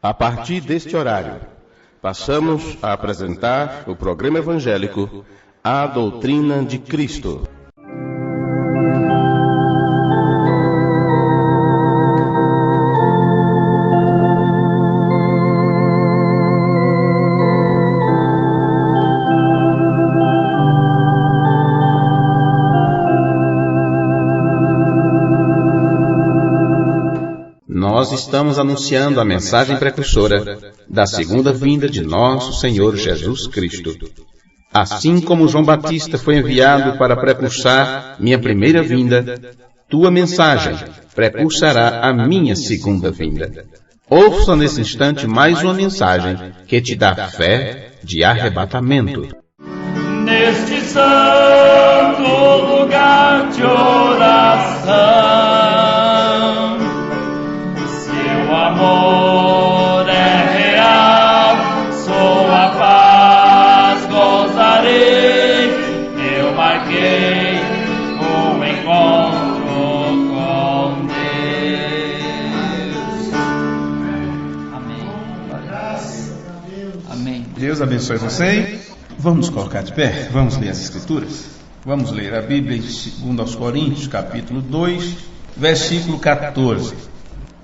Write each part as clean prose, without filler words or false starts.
A partir deste horário, passamos a apresentar o programa evangélico A Doutrina de Cristo. Nós estamos anunciando a mensagem precursora da segunda vinda de nosso Senhor Jesus Cristo. Assim como João Batista foi enviado para precursar minha primeira vinda, tua mensagem precursará a minha segunda vinda. Ouça nesse instante mais uma mensagem que te dá fé de arrebatamento. Neste santo lugar de oração, amor é real, sua paz gozarei, eu marquei um encontro com Deus. Amém. Amém. Deus abençoe você. Vamos colocar de pé, vamos ler as Escrituras. Vamos ler a Bíblia em 2 Coríntios, capítulo 2, versículo 14.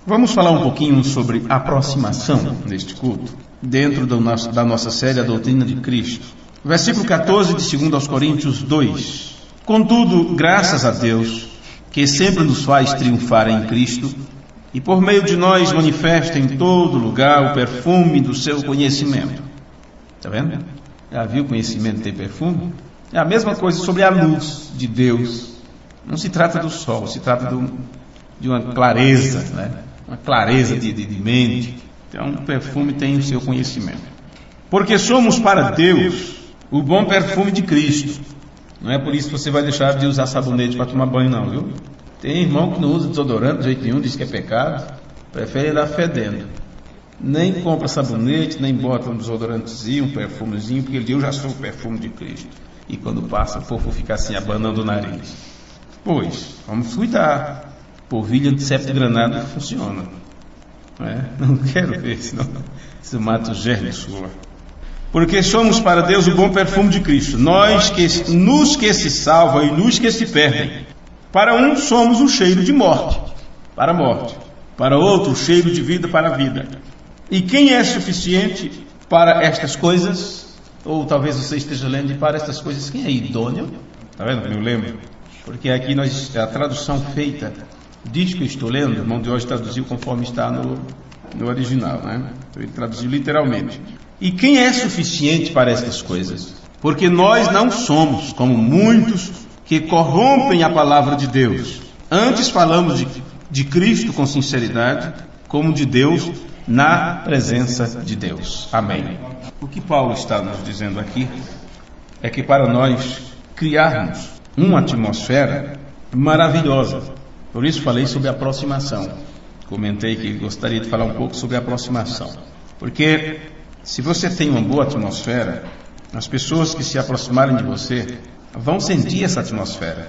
Vamos falar um pouquinho sobre aproximação neste culto, dentro da nossa série A Doutrina de Cristo. Versículo 14 de 2 Coríntios 2. Contudo, graças a Deus, que sempre nos faz triunfar em Cristo, e por meio de nós manifesta em todo lugar o perfume do seu conhecimento. Está vendo? Já viu o conhecimento ter perfume? É a mesma coisa sobre a luz de Deus. Não se trata do sol, se trata de uma clareza, né? Uma clareza de mente. Então, o perfume tem o seu conhecimento. Porque somos para Deus o bom perfume de Cristo. Não é por isso que você vai deixar de usar sabonete para tomar banho, não, viu? Tem irmão que não usa desodorante de jeito nenhum, diz que é pecado, prefere andar fedendo. Nem compra sabonete, nem bota um desodorantezinho, um perfumezinho, porque ele diz: eu já sou o perfume de Cristo. E quando passa, o povo fica assim, abanando o nariz. Pois, vamos cuidar. Polvilha de septo-granado funciona. Não quero ver, senão isso mata o germe sua. Porque somos para Deus o bom perfume de Cristo. Nós nos que se salvam e nos que se perdem. Para um somos o cheiro de morte, para a morte. Para outro, o cheiro de vida, para a vida. E quem é suficiente para estas coisas? Ou talvez você esteja lendo, e para estas coisas, quem é idôneo? Está vendo como eu lembro? Porque aqui a tradução feita diz que eu estou lendo, o irmão de hoje traduziu conforme está no original, né? Então ele traduziu literalmente. E quem é suficiente para estas coisas? Porque nós não somos como muitos que corrompem a palavra de Deus. Antes falamos de Cristo com sinceridade, como de Deus na presença de Deus. Amém. O que Paulo está nos dizendo aqui é que para nós criarmos uma atmosfera maravilhosa. Por isso falei sobre aproximação. Comentei que gostaria de falar um pouco sobre aproximação. Porque se você tem uma boa atmosfera, as pessoas que se aproximarem de você vão sentir essa atmosfera.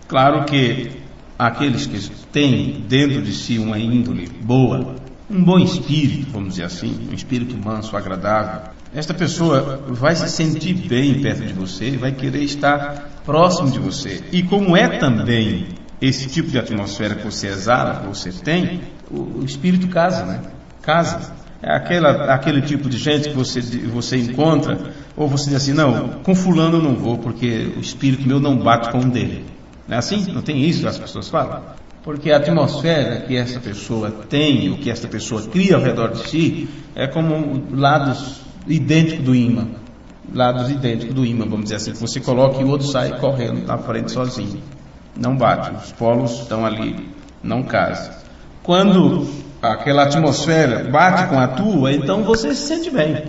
Claro que aqueles que têm dentro de si uma índole boa, um bom espírito, vamos dizer assim, um espírito manso, agradável, esta pessoa vai se sentir bem perto de você e vai querer estar próximo de você. E como é também esse tipo de atmosfera que você exala, que você tem, o espírito casa, né? Casa. É aquele tipo de gente que você encontra, ou você diz assim: não, com fulano eu não vou, porque o espírito meu não bate com o dele. Não é assim? Não tem isso que as pessoas falam? Porque a atmosfera que essa pessoa tem, o que essa pessoa cria ao redor de si, é como lados idênticos do ímã. Lados idênticos do ímã, vamos dizer assim, que você coloca e o outro sai correndo na frente sozinho. Não bate, os polos estão ali, não casam. Quando aquela atmosfera bate com a tua, então você se sente bem.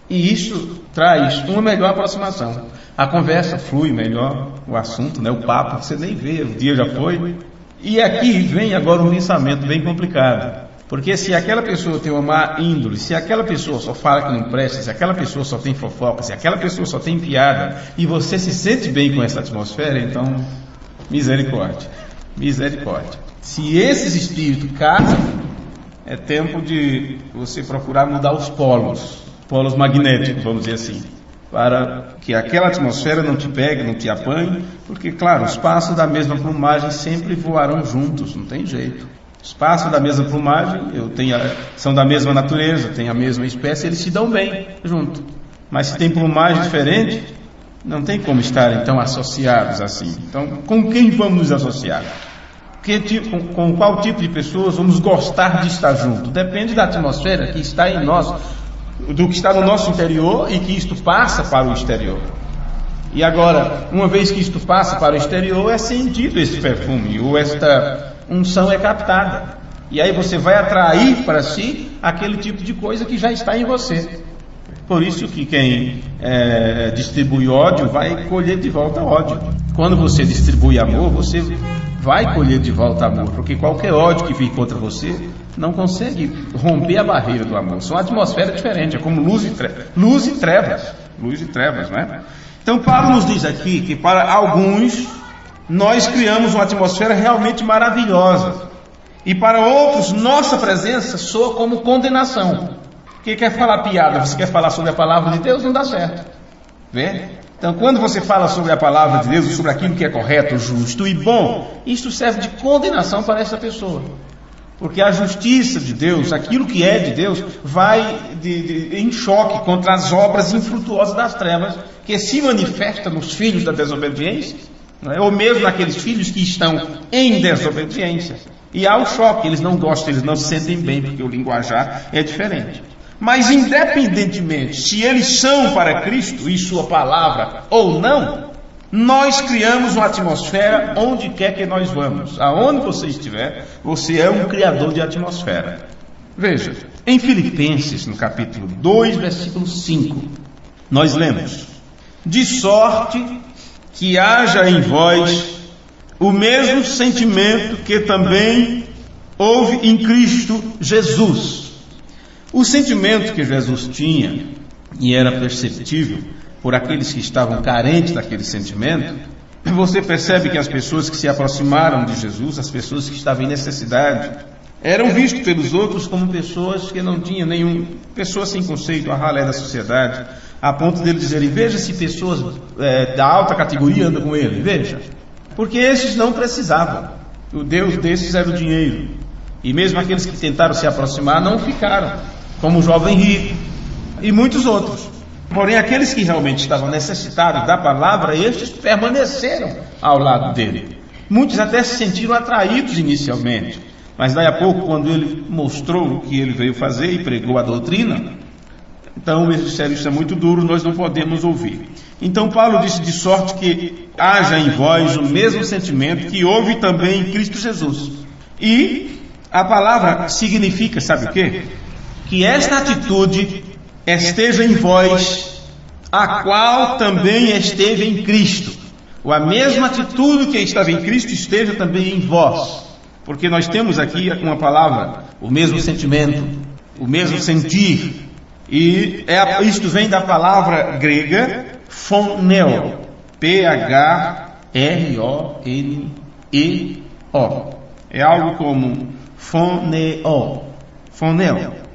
E isso traz uma melhor aproximação. A conversa flui melhor, o assunto, né, o papo, você nem vê, o dia já foi. E aqui vem agora um pensamento bem complicado. Porque se aquela pessoa tem uma má índole, se aquela pessoa só fala que não presta, se aquela pessoa só tem fofoca, se aquela pessoa só tem piada, e você se sente bem com essa atmosfera, então... misericórdia, misericórdia. Se esses espíritos casam, é tempo de você procurar mudar os polos magnéticos, vamos dizer assim, para que aquela atmosfera não te pegue, não te apanhe, porque, claro, os pássaros da mesma plumagem sempre voarão juntos, não tem jeito. Os pássaros da mesma plumagem são da mesma natureza, têm a mesma espécie, eles se dão bem junto. Mas se tem plumagem diferente, não tem como estarem tão associados assim. Então, com quem vamos nos associar? Com qual tipo de pessoas vamos gostar de estar junto? Depende da atmosfera que está em nós, do que está no nosso interior e que isto passa para o exterior. E agora, uma vez que isto passa para o exterior, é sentido esse perfume, ou esta unção é captada. E aí você vai atrair para si aquele tipo de coisa que já está em você. Por isso que quem distribui ódio vai colher de volta ódio. Quando você distribui amor, você vai colher de volta amor, porque qualquer ódio que vir contra você não consegue romper a barreira do amor. São atmosferas diferentes, é como luz e trevas, não é? Então Paulo nos diz aqui que para alguns nós criamos uma atmosfera realmente maravilhosa, e para outros nossa presença soa como condenação. Quem quer falar piada, você quer falar sobre a palavra de Deus, não dá certo. Vê? Então, quando você fala sobre a palavra de Deus, sobre aquilo que é correto, justo e bom, isto serve de condenação para essa pessoa. Porque a justiça de Deus, aquilo que é de Deus, vai em choque contra as obras infrutuosas das trevas, que se manifesta nos filhos da desobediência, não é? Ou mesmo naqueles filhos que estão em desobediência. E há o choque, eles não gostam, eles não se sentem bem, porque o linguajar é diferente. Mas independentemente se eles são para Cristo e sua palavra ou não, nós criamos uma atmosfera onde quer que nós vamos. Aonde você estiver, você é um criador de atmosfera. Veja, em Filipenses, no capítulo 2, versículo 5, nós lemos: de sorte que haja em vós o mesmo sentimento que também houve em Cristo Jesus. O sentimento que Jesus tinha, e era perceptível por aqueles que estavam carentes daquele sentimento, você percebe que as pessoas que se aproximaram de Jesus, as pessoas que estavam em necessidade, eram vistos pelos outros como pessoas que não tinham pessoas sem conceito, a ralé da sociedade, a ponto deles dizerem: veja se pessoas da alta categoria andam com ele, veja. Porque esses não precisavam, o Deus desses era o dinheiro, e mesmo aqueles que tentaram se aproximar não ficaram, como o jovem rico e muitos outros. Porém, aqueles que realmente estavam necessitados da palavra, estes permaneceram ao lado dele. Muitos até se sentiram atraídos inicialmente, mas daí a pouco, quando ele mostrou o que ele veio fazer e pregou a doutrina, então isso é muito duro, nós não podemos ouvir. Então Paulo disse: de sorte que haja em vós o mesmo sentimento que houve também em Cristo Jesus. E a palavra significa, sabe o quê? Que esta atitude esteja em vós, a qual também esteve em Cristo. Ou a mesma atitude que estava em Cristo esteja também em vós. Porque nós temos aqui uma palavra, o mesmo sentimento, o mesmo sentir. E isto vem da palavra grega phoneo, P-H-R-O-N-E-O. É algo como phoneo.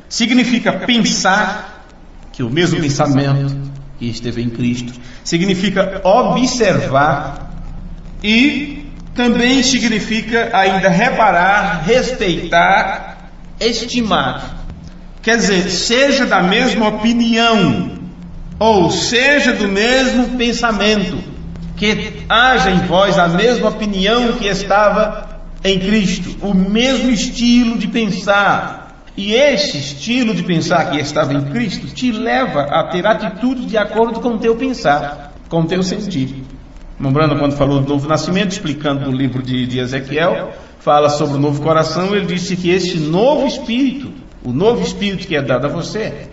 Significa pensar, que o mesmo pensamento que esteve em Cristo. Significa observar e também significa ainda reparar, respeitar, estimar. Quer dizer, seja da mesma opinião ou seja do mesmo pensamento, que haja em vós a mesma opinião que estava em Cristo, o mesmo estilo de pensar. E esse estilo de pensar que estava em Cristo te leva a ter atitudes de acordo com o teu pensar, com o teu sentir. Lembrando quando falou do novo nascimento, explicando no livro de Ezequiel, fala sobre o novo coração, ele disse que esse novo espírito, o novo espírito que é dado a você,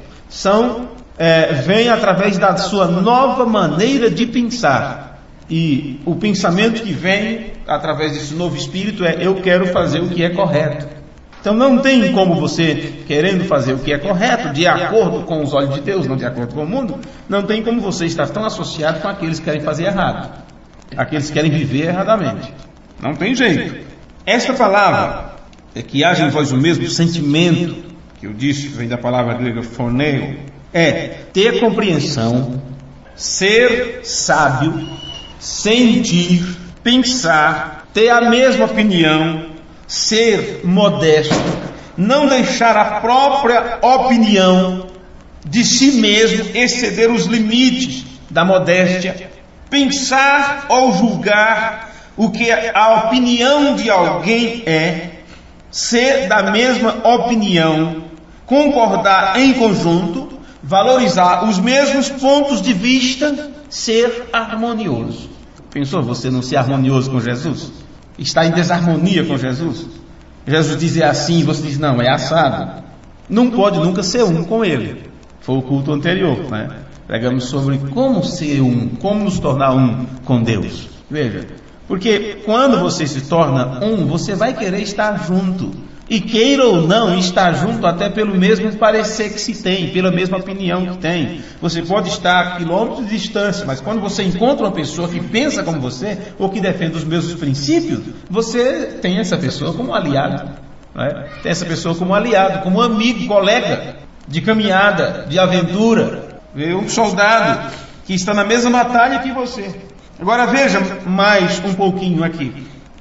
vem através da sua nova maneira de pensar. E o pensamento que vem através desse novo espírito é: eu quero fazer o que é correto. Então não tem como você, querendo fazer o que é correto, de acordo com os olhos de Deus, não de acordo com o mundo, não tem como você estar tão associado com aqueles que querem fazer errado, aqueles que querem viver erradamente. Não tem jeito. Esta palavra que haja em vós o mesmo sentimento, que eu disse, vem da palavra grega phoneo, é ter compreensão, ser sábio, sentir, pensar, ter a mesma opinião, ser modesto, não deixar a própria opinião de si mesmo exceder os limites da modéstia, pensar ou julgar o que a opinião de alguém é, ser da mesma opinião, concordar em conjunto, valorizar os mesmos pontos de vista, ser harmonioso. Pensou você não ser harmonioso com Jesus? Está em desarmonia com Jesus? Jesus diz assim, você diz não, é assado. Não pode nunca ser um com ele. Foi o culto anterior, né? Pregamos sobre como ser um, como nos tornar um com Deus. Veja, porque quando você se torna um, você vai querer estar junto. E queira ou não, estar junto até pelo mesmo parecer que se tem, pela mesma opinião que tem. Você pode estar a quilômetros de distância, mas quando você encontra uma pessoa que pensa como você, ou que defende os mesmos princípios, você tem essa pessoa como aliado. Né? Tem essa pessoa como aliado, como amigo, colega de caminhada, de aventura. Um soldado que está na mesma batalha que você. Agora veja mais um pouquinho aqui.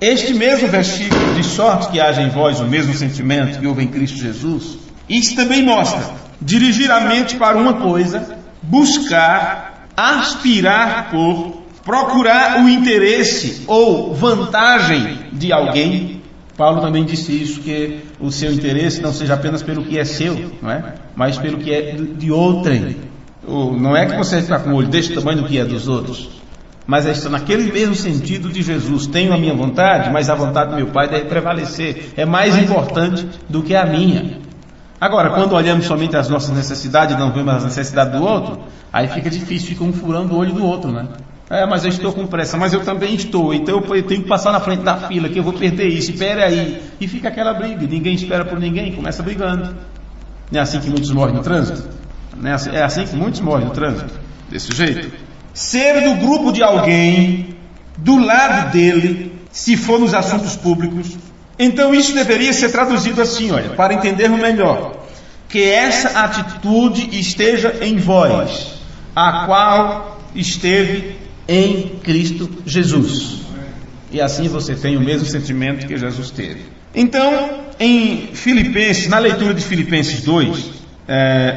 Este mesmo versículo, de sorte que haja em vós o mesmo sentimento que houve em Cristo Jesus, isso também mostra dirigir a mente para uma coisa, buscar, aspirar por, procurar o interesse ou vantagem de alguém. Paulo também disse isso, que o seu interesse não seja apenas pelo que é seu, não é? Mas pelo que é de outrem. Não é que você está com o olho deste tamanho do que é dos outros, mas está naquele mesmo sentido de Jesus. Tenho a minha vontade, mas a vontade do meu Pai deve prevalecer. É mais importante do que a minha. Agora, quando olhamos somente as nossas necessidades e não vemos as necessidades do outro, aí fica difícil, fica um furando o olho do outro, né? Mas eu estou com pressa, mas eu também estou, então eu tenho que passar na frente da fila, que eu vou perder isso, espere aí. E fica aquela briga, ninguém espera por ninguém, começa brigando. Não é assim que muitos morrem no trânsito? É assim que muitos morrem no trânsito? Desse jeito? Ser do grupo de alguém, do lado dele, se for nos assuntos públicos. Então isso deveria ser traduzido assim, olha, para entendermos melhor. Que essa atitude esteja em vós, a qual esteve em Cristo Jesus. E assim você tem o mesmo sentimento que Jesus teve. Então, em Filipenses, na leitura de Filipenses 2,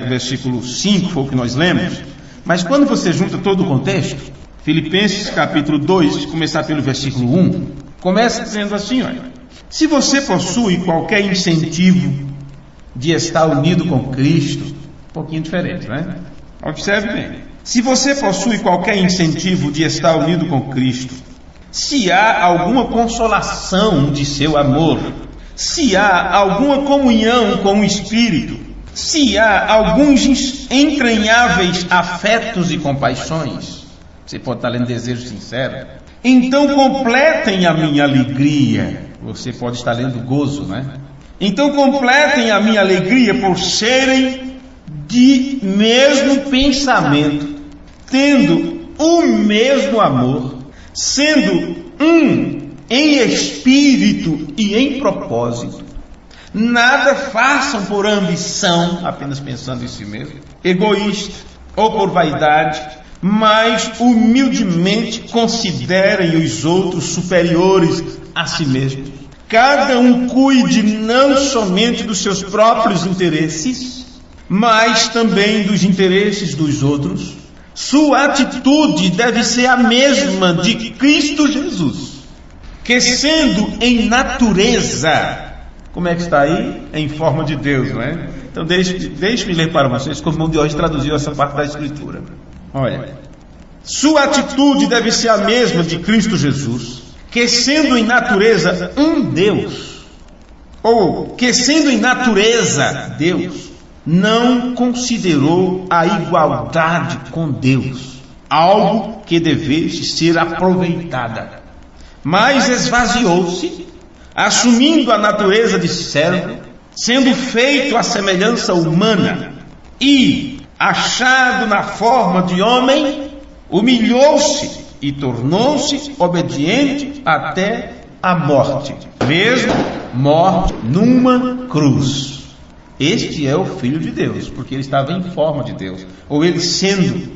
versículo 5, foi o que nós lemos. Mas quando você junta todo o contexto, Filipenses capítulo 2, começar pelo versículo 1, começa dizendo assim, olha: se você possui qualquer incentivo de estar unido com Cristo, um pouquinho diferente, né? Observe bem. Se você possui qualquer incentivo de estar unido com Cristo, se há alguma consolação de seu amor, se há alguma comunhão com o Espírito, se há alguns entranháveis afetos e compaixões, você pode estar lendo desejo sincero, então completem a minha alegria. Você pode estar lendo gozo, né? Então completem a minha alegria por serem de mesmo pensamento, tendo o mesmo amor, sendo um em espírito e em propósito. Nada façam por ambição, apenas pensando em si mesmo, egoísta ou por vaidade, mas humildemente considerem os outros superiores a si mesmos. Cada um cuide não somente dos seus próprios interesses, mas também dos interesses dos outros. Sua atitude deve ser a mesma de Cristo Jesus, que sendo em natureza, como é que está aí? Em forma de Deus, não é? Então deixe-me ler para vocês como o de hoje traduziu essa parte da Escritura. Olha, sua atitude deve ser a mesma de Cristo Jesus, que sendo em natureza um Deus, ou que sendo em natureza Deus, não considerou a igualdade com Deus algo que devesse ser aproveitada, mas esvaziou-se, assumindo a natureza de servo, sendo feito à semelhança humana, e, achado na forma de homem, humilhou-se e tornou-se obediente até à morte, mesmo morte numa cruz. Este é o Filho de Deus, porque ele estava em forma de Deus, ou ele sendo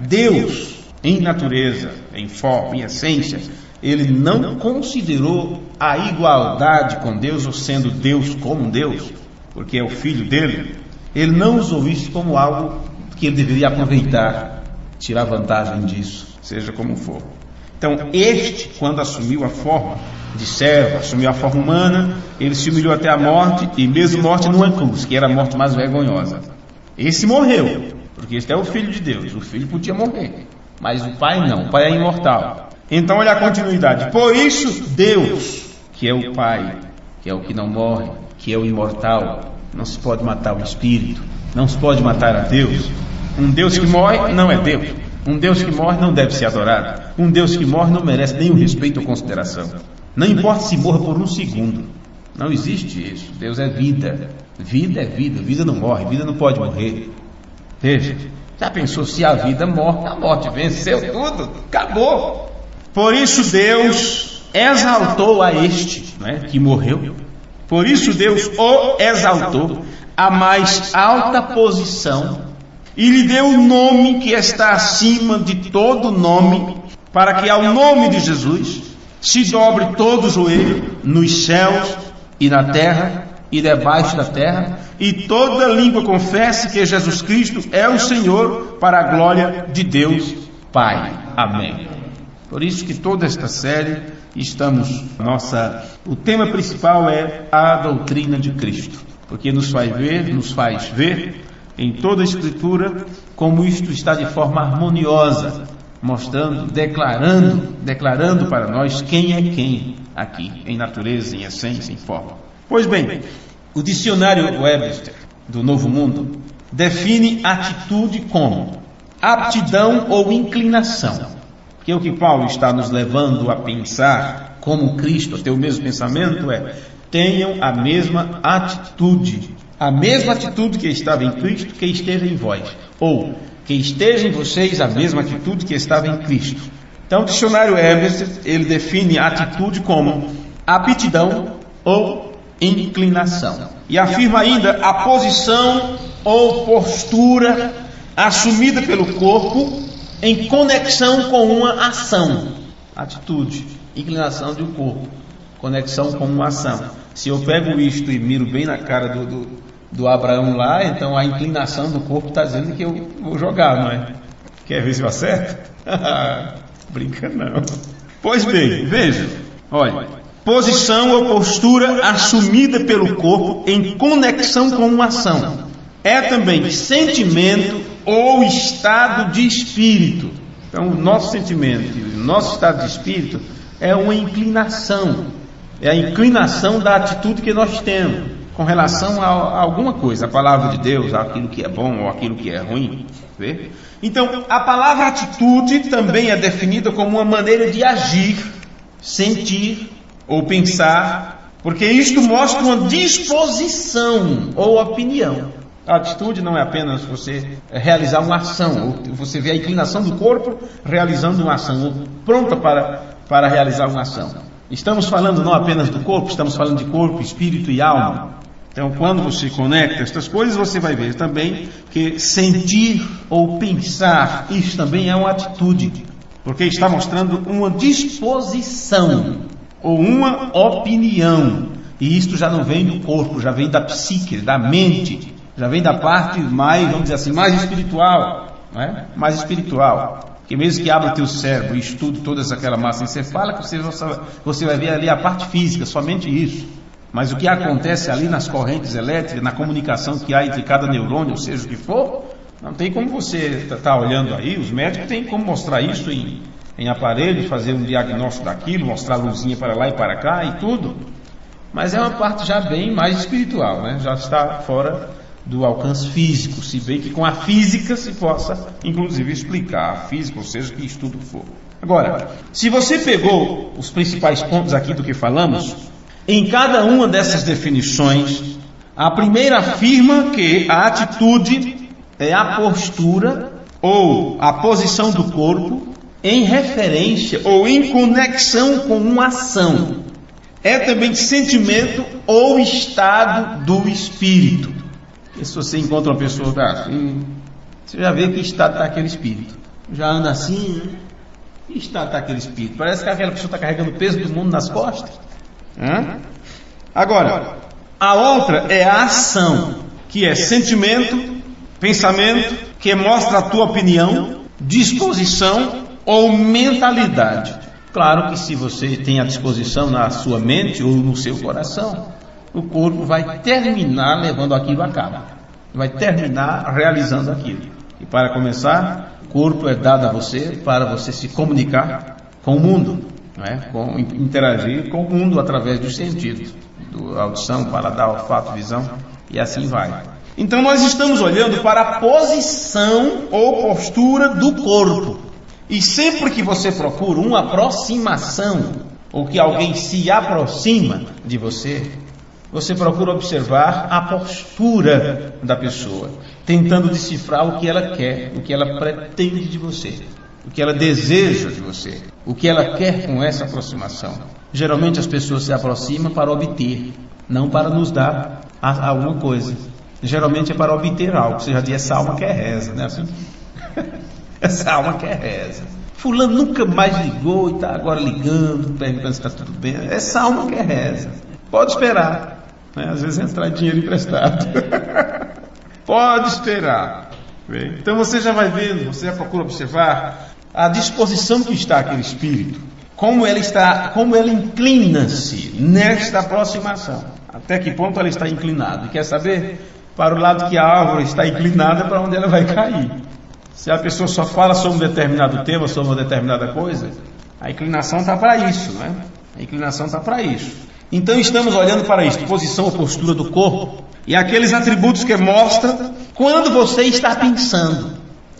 Deus em natureza, em forma, em essência, ele não considerou a igualdade com Deus, ou sendo Deus como Deus, porque é o Filho dele. Ele não usou isso como algo que ele deveria aproveitar, tirar vantagem disso, seja como for. Então, este, quando assumiu a forma de servo, assumiu a forma humana, ele se humilhou até a morte, e mesmo morte numa cruz, que era a morte mais vergonhosa. Esse morreu, porque este é o Filho de Deus. O Filho podia morrer, mas o Pai não, o Pai é imortal. Então, olha a continuidade. Por isso, Deus, que é o Pai, que é o que não morre, que é o imortal, não se pode matar o Espírito, não se pode matar a Deus. Um Deus que morre não é Deus. Um Deus que morre não deve ser adorado. Um Deus que morre não merece nenhum respeito ou consideração. Não importa se morra por um segundo. Não existe isso. Deus é vida. Vida é vida. Vida não morre. Vida não pode morrer. Veja, já pensou se a vida morre? A morte venceu tudo. Acabou. Por isso Deus exaltou a este, que morreu. Por isso Deus o exaltou à mais alta posição e lhe deu o nome que está acima de todo nome, para que ao nome de Jesus se dobre todo o joelho nos céus e na terra e debaixo da terra, e toda língua confesse que Jesus Cristo é o Senhor, para a glória de Deus Pai. Amém. Por isso que toda esta série o tema principal é a doutrina de Cristo, porque nos faz ver em toda a Escritura como isto está de forma harmoniosa, mostrando, declarando para nós quem é quem aqui, em natureza, em essência, em forma. Pois bem, o dicionário Webster do Novo Mundo define atitude como aptidão ou inclinação, que é o que Paulo está nos levando a pensar como Cristo, a ter o mesmo pensamento, tenham a mesma atitude que estava em Cristo, que esteja em vós, ou que esteja em vocês a mesma atitude que estava em Cristo. Então o dicionário Webster, ele define atitude como aptidão ou inclinação, e afirma ainda a posição ou postura assumida pelo corpo em conexão com uma ação. Atitude, inclinação de um corpo, conexão com uma ação. Se eu pego isto e miro bem na cara do Abraão lá, então a inclinação do corpo está dizendo que eu vou jogar, não é? Quer ver se eu acerto? Brinca não. Pois bem, veja, olha, posição ou postura assumida pelo corpo em conexão com uma ação. É também sentimento ou estado de espírito. Então, o nosso sentimento, o nosso estado de espírito é uma inclinação. É a inclinação da atitude que nós temos com relação a alguma coisa, a palavra de Deus, aquilo que é bom ou aquilo que é ruim. Vê? Então, a palavra atitude também é definida como uma maneira de agir, sentir ou pensar, porque isto mostra uma disposição ou opinião. A atitude não é apenas você realizar uma ação, ou você vê a inclinação do corpo realizando uma ação, ou pronta para realizar uma ação. Estamos falando não apenas do corpo, estamos falando de corpo, espírito e alma. Então, quando você conecta estas coisas, você vai ver também que sentir ou pensar, isso também é uma atitude, porque está mostrando uma disposição ou uma opinião. E isto já não vem do corpo, já vem da psique, da mente, já vem da parte mais, vamos dizer assim, mais espiritual, não é? Mais espiritual. Que mesmo que abra o teu cérebro e estude toda aquela massa encefálica, você vai ver ali a parte física, somente isso. Mas o que acontece ali nas correntes elétricas, na comunicação que há entre cada neurônio, ou seja o que for, não tem como você estar olhando aí. Os médicos têm como mostrar isso em aparelhos, fazer um diagnóstico daquilo, mostrar a luzinha para lá e para cá e tudo. Mas é uma parte já bem mais espiritual, né? Já está fora do alcance físico, se bem que com a física se possa, inclusive, explicar a física, ou seja, que estudo for. Agora, se você pegou os principais pontos aqui do que falamos, em cada uma dessas definições, a primeira afirma que a atitude é a postura ou a posição do corpo em referência ou em conexão com uma ação. é também sentimento ou estado do espírito. E se você encontra uma pessoa assim, você já vê que estado está aquele espírito. Já anda assim, né? Que estado está aquele espírito? Parece que aquela pessoa está carregando o peso do mundo nas costas. Agora, a outra é a ação, que é sentimento, pensamento, que mostra a tua opinião, disposição ou mentalidade. Claro que se você tem a disposição na sua mente ou no seu coração, o corpo vai terminar levando aquilo a cabo. Vai terminar realizando aquilo. E para começar, o corpo é dado a você para você se comunicar com o mundo, não é? Interagir com o mundo através dos sentidos, audição, paladar, olfato, visão, e assim vai. Então nós estamos olhando para a posição ou postura do corpo. E sempre que você procura uma aproximação, ou que alguém se aproxima de você, você procura observar a postura da pessoa, tentando decifrar o que ela quer, o que ela pretende de você, o que ela deseja de você, o que ela quer com essa aproximação. Geralmente as pessoas se aproximam para obter, não para nos dar alguma coisa. Geralmente é para obter algo. Você já diz, essa alma quer reza, né? Assim? Essa alma quer reza. Fulano nunca mais ligou e está agora ligando, perguntando se está tudo bem. Essa alma quer reza. Pode esperar, né? Às vezes entrar dinheiro emprestado. Pode esperar. Então você já vai vendo, você já procura observar a disposição que está aquele espírito, como ela inclina-se nesta aproximação. Até que ponto ela está inclinada? E quer saber? Para o lado que a árvore está inclinada, para onde ela vai cair. Se a pessoa só fala sobre um determinado tema, sobre uma determinada coisa, a inclinação está para isso, né? A inclinação está para isso. Então estamos olhando para isso, posição ou postura do corpo, e aqueles atributos que mostram quando você está pensando.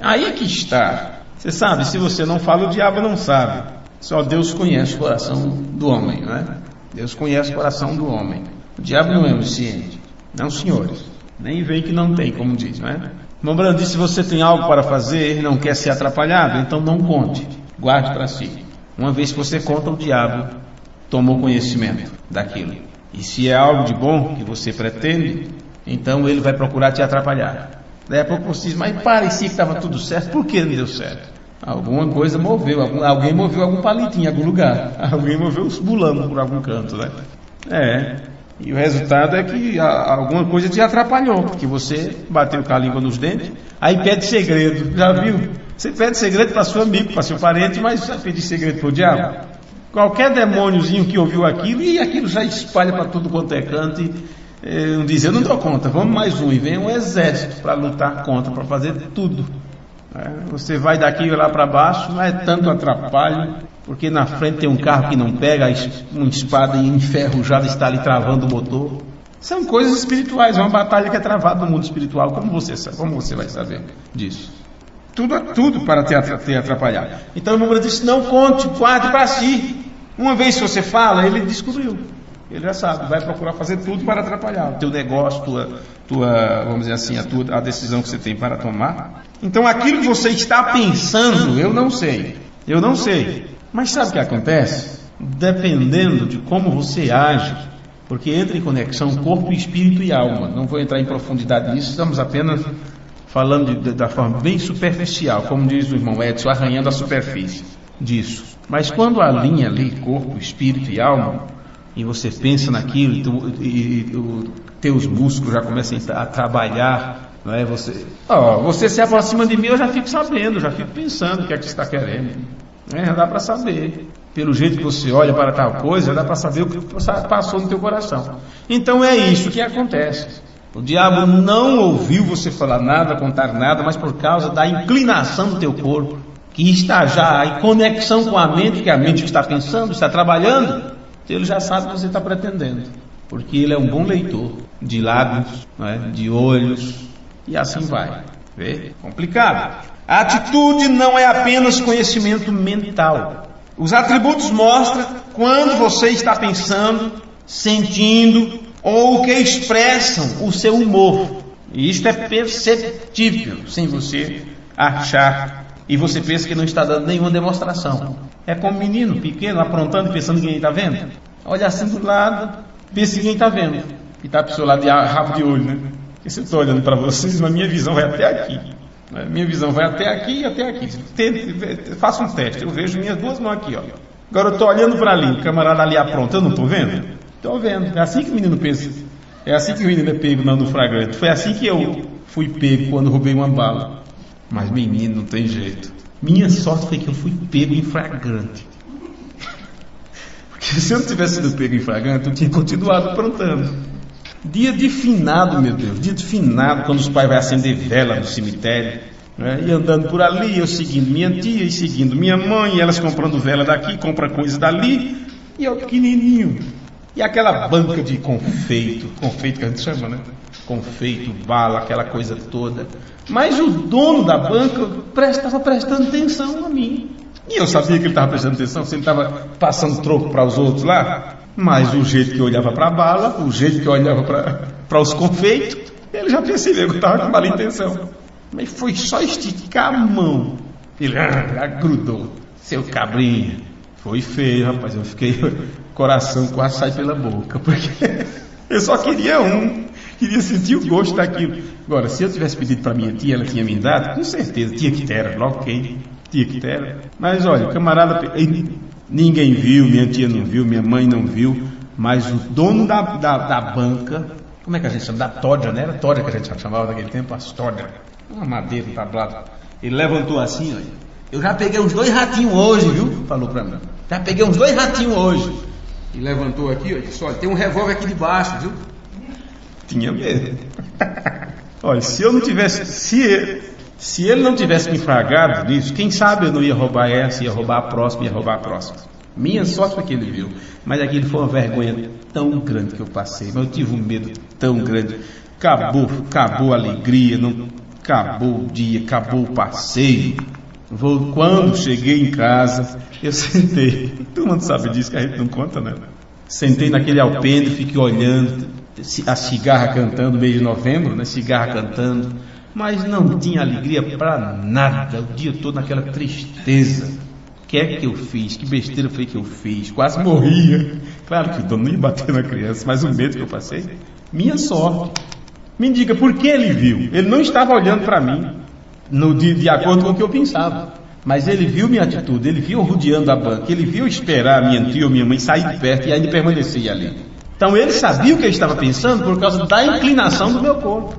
Aí é que está. Você sabe, se você não fala, o diabo não sabe. Só Deus conhece o coração do homem, né? Deus conhece o coração do homem. O diabo não é onisciente. Não, senhores. Nem vem que não tem, como diz, não é? Irmão Brando disse, se você tem algo para fazer e não quer ser atrapalhado, então não conte, guarde para si. Uma vez que você conta, o diabo tomou conhecimento daquilo. E se é algo de bom que você pretende, então ele vai procurar te atrapalhar. Daí a pouco você diz, mas parecia que estava tudo certo, por que não deu certo? Alguma coisa moveu, alguém moveu algum palitinho em algum lugar, alguém moveu os bulamos por algum canto, né? E o resultado é que alguma coisa te atrapalhou, porque você bateu com a língua nos dentes, aí pede segredo, já viu? Você pede segredo para seu amigo, para seu parente, mas você pede segredo para o diabo. Qualquer demôniozinho que ouviu aquilo, e aquilo já espalha para tudo quanto é canto, e diz, eu não dou conta, vamos mais um, e vem um exército para lutar contra, para fazer tudo. Você vai daqui lá para baixo, não é tanto atrapalho, porque na frente tem um carro que não pega, uma espada enferrujada está ali travando o motor. São coisas espirituais, é uma batalha que é travada no mundo espiritual. Como você vai saber disso? Tudo para te atrapalhar. Então o número disse, não conte, guarde para si. Uma vez que você fala, ele descobriu. Ele já sabe, vai procurar fazer tudo para atrapalhar o teu negócio, vamos dizer assim, a decisão que você tem para tomar. Então aquilo que você está pensando, eu não sei. Mas sabe o que acontece? Dependendo de como você age, porque entra em conexão corpo, espírito e alma. Não vou entrar em profundidade nisso, estamos apenas falando da forma bem superficial, como diz o irmão Edson, arranhando a superfície disso. Mas quando alinha ali corpo, espírito e alma, e você pensa naquilo, e teus músculos já começam a trabalhar, não é? Você se aproxima de mim, eu já fico sabendo, já fico pensando o que é que você está querendo. Já dá para saber. Pelo jeito que você olha para tal coisa, já dá para saber o que passou no teu coração. Então é isso que acontece. O diabo não ouviu você falar nada, contar nada, mas por causa da inclinação do teu corpo, que está já em conexão com a mente, que é a mente que está pensando, está trabalhando, ele já sabe o que você está pretendendo. Porque ele é um bom leitor de lábios, não é? De olhos, e assim vai. Vê? Complicado. A atitude não é apenas conhecimento mental. Os atributos mostram quando você está pensando, sentindo, ou que expressam o seu humor. E isto é perceptível, sem você achar. E você pensa que não está dando nenhuma demonstração. É como um menino pequeno aprontando, pensando que ninguém está vendo. olha assim do lado, vê se ninguém está vendo. E está a pessoa lá de rabo de olho, né? Porque se eu estou olhando para vocês, mas minha visão vai até aqui. Minha visão vai até aqui e até aqui. Faça um teste, eu vejo minhas duas mãos aqui, ó. Agora eu estou olhando para ali, o camarada ali apronta, eu não estou vendo? Estou vendo. É assim que o menino pensa. É assim que o menino é pego no flagrante. Foi assim que eu fui pego quando roubei uma bala. Mas menino, não tem jeito. Minha sorte foi que eu fui pego em flagrante. Porque se eu não tivesse sido pego em flagrante, eu tinha continuado aprontando. Dia de finado, meu Deus, dia de finado, quando os pais vão acender vela no cemitério, né? E andando por ali, eu seguindo minha tia e seguindo minha mãe, e elas comprando vela daqui, compram coisa dali, e eu pequenininho. E aquela banca de confeito que a gente chama, né? Confeito, bala, aquela coisa toda. Mas o dono da banca estava prestando atenção a mim. E eu sabia que ele estava prestando atenção, se ele estava passando troco para os outros lá. Mas o jeito que eu olhava para a bala, o jeito que eu olhava para os confeitos, ele já percebeu que eu estava com mala intenção. Mas foi só esticar a mão. Ele grudou. Seu cabrinha. Foi feio, rapaz. Eu fiquei... O coração quase sai pela boca. Porque eu só queria queria sentir o gosto daquilo. Agora, se eu tivesse pedido para minha tia, ela tinha me dado, com certeza, tia que era, logo quem, tia que era. Mas olha, o camarada, ninguém viu, minha tia não viu, minha mãe não viu, mas o dono da banca, como é que a gente chama? Da toda, né? Era toda que a gente chamava naquele tempo, as todas, uma madeira, um tablado. Ele levantou assim, olha, eu já peguei uns 2 ratinhos hoje, viu? Falou para mim, já peguei uns 2 ratinhos hoje. E levantou aqui, olha, disse, olha, tem um revólver aqui debaixo, viu? Tinha medo. Olha, se ele não tivesse me flagrado nisso, quem sabe eu não ia roubar essa, ia roubar a próxima, ia roubar a próxima. Minha sorte foi que ele viu. Mas aquilo foi uma vergonha tão grande que eu passei. Mas eu tive um medo tão grande. Acabou a alegria, não, acabou o dia, acabou o passeio. Quando cheguei em casa, eu sentei. Todo mundo sabe disso, que a gente não conta, né? Sentei naquele alpendre, fiquei olhando a cigarra cantando, mês de novembro, né? Cigarra cantando. Mas não tinha alegria para nada. O dia todo naquela tristeza. O que é que eu fiz? Que besteira foi que eu fiz? Quase morria. Claro que o dono não ia bater na criança, mas o medo que eu passei, minha sorte. Me diga, por que ele viu? Ele não estava olhando para mim de acordo com o que eu pensava. Mas ele viu minha atitude, ele viu eu rodeando a banca, ele viu esperar minha tia ou minha mãe sair de perto e ainda permanecer ali. Então ele sabia o que eu estava pensando por causa da inclinação do meu corpo.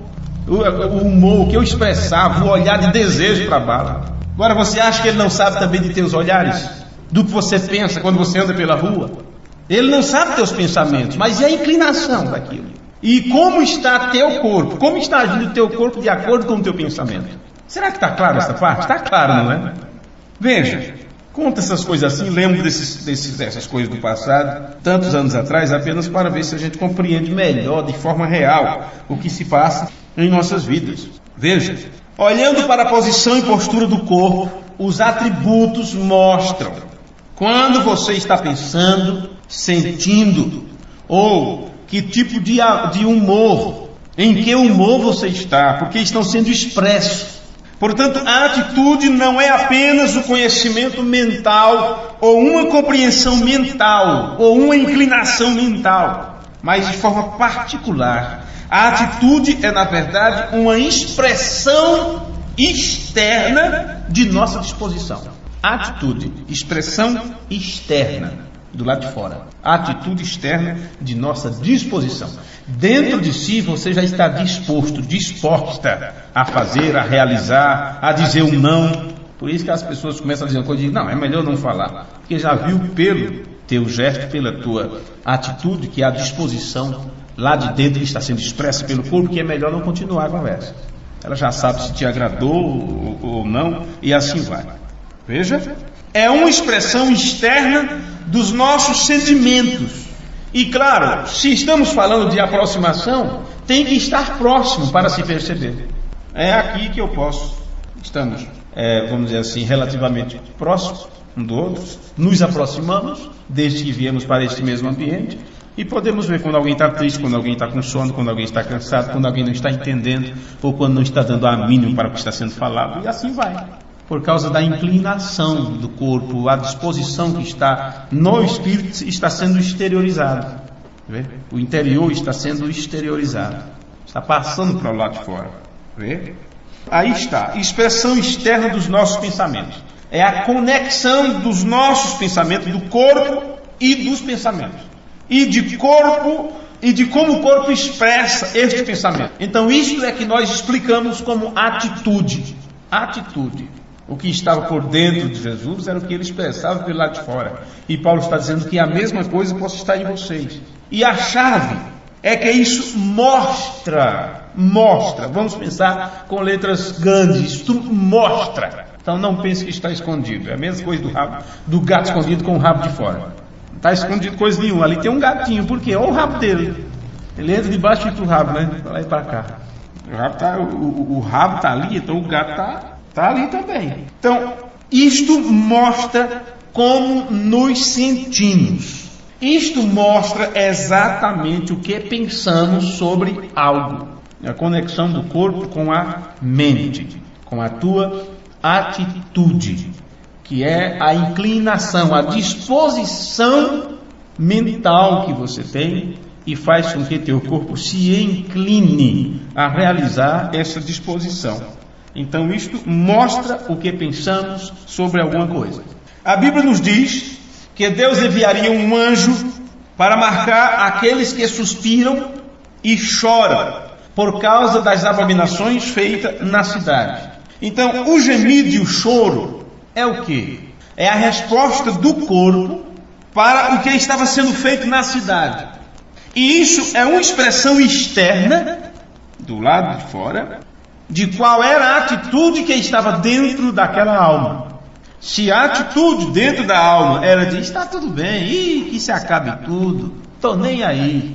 O humor que eu expressava, o olhar de desejo para a bala. Agora você acha que ele não sabe também de teus olhares? Do que você pensa quando você anda pela rua? Ele não sabe teus pensamentos, mas e a inclinação daquilo? E como está teu corpo? Como está agindo o teu corpo de acordo com o teu pensamento? Será que está claro essa parte? Está claro, não é? Veja, conta essas coisas assim, lembro dessas coisas do passado, tantos anos atrás, apenas para ver se a gente compreende melhor, de forma real, o que se passa em nossas vidas. Veja, olhando para a posição e postura do corpo, os atributos mostram quando você está pensando, sentindo, ou que tipo de humor, em que humor você está, porque estão sendo expressos. Portanto, a atitude não é apenas o conhecimento mental, ou uma compreensão mental, ou uma inclinação mental, mas de forma particular. A atitude é, na verdade, uma expressão externa de nossa disposição. Atitude, expressão externa, do lado de fora. Atitude externa de nossa disposição. Dentro de si você já está disposta a fazer, a realizar, a dizer um não. Por isso que as pessoas começam a dizer uma coisa e dizem, não, é melhor não falar. Porque já viu pelo teu gesto, pela tua atitude, que a disposição lá de dentro está sendo expressa pelo corpo, que é melhor não continuar a conversa. Ela já sabe se te agradou ou não, e assim vai. Veja, é uma expressão externa dos nossos sentimentos. E claro, se estamos falando de aproximação, tem que estar próximo para se perceber. É aqui que eu posso. Estamos, vamos dizer assim, relativamente próximos um do outro, nos aproximamos, desde que viemos para este mesmo ambiente, e podemos ver quando alguém está triste, quando alguém está com sono, quando alguém está cansado, quando alguém não está entendendo, ou quando não está dando a mínima para o que está sendo falado, e assim vai. Por causa da inclinação do corpo, a disposição que está no espírito está sendo exteriorizado. Vê? O interior está sendo exteriorizado. Está passando para o lado de fora. Vê? Aí está, expressão externa dos nossos pensamentos. É a conexão dos nossos pensamentos, do corpo e dos pensamentos. E de corpo e de como o corpo expressa este pensamento. Então isto é que nós explicamos como atitude. Atitude. O que estava por dentro de Jesus era o que ele expressava pelo lado de fora. E Paulo está dizendo que a mesma coisa possa estar em vocês. E a chave é que isso mostra, vamos pensar com letras grandes, isto mostra. Então não pense que está escondido, é a mesma coisa do gato escondido com o rabo de fora. Não está escondido coisa nenhuma, ali tem um gatinho, por quê? Olha o rabo dele, ele entra debaixo do rabo, né, para lá e para cá. O rabo está ali, então o gato está ali também. Então, isto mostra como nos sentimos. Isto mostra exatamente o que pensamos sobre algo. A conexão do corpo com a mente, com a tua atitude, que é a inclinação, a disposição mental que você tem e faz com que teu corpo se incline a realizar essa disposição. Então isto mostra o que pensamos sobre alguma coisa. A Bíblia nos diz que Deus enviaria um anjo para marcar aqueles que suspiram e choram por causa das abominações feitas na cidade. Então, o gemido e o choro é o quê? É a resposta do corpo para o que estava sendo feito na cidade. E isso é uma expressão externa, do lado de fora, de qual era a atitude que estava dentro daquela alma. Se a atitude dentro da alma era de está tudo bem, que se acabe tudo, estou nem aí,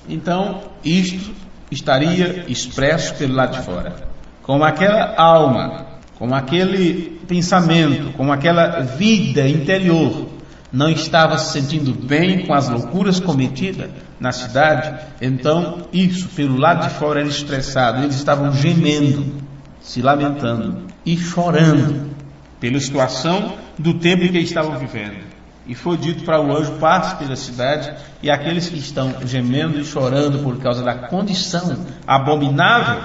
então isto estaria expresso pelo lado de fora. Como aquela alma, como aquele pensamento, como aquela vida interior não estava se sentindo bem com as loucuras cometidas na cidade, então isso pelo lado de fora era expressado. Eles estavam gemendo, se lamentando e chorando pela situação do tempo em que estavam vivendo. E foi dito para o anjo: passe pela cidade, e aqueles que estão gemendo e chorando por causa da condição abominável,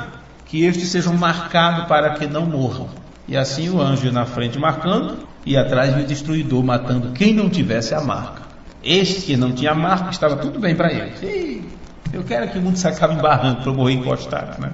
que estes sejam marcados para que não morram. E assim o anjo ia na frente marcando, e atrás o destruidor matando quem não tivesse a marca. Este que não tinha a marca, estava tudo bem para ele. Eu quero que o mundo se acabe embarrando para eu morrer encostado, né?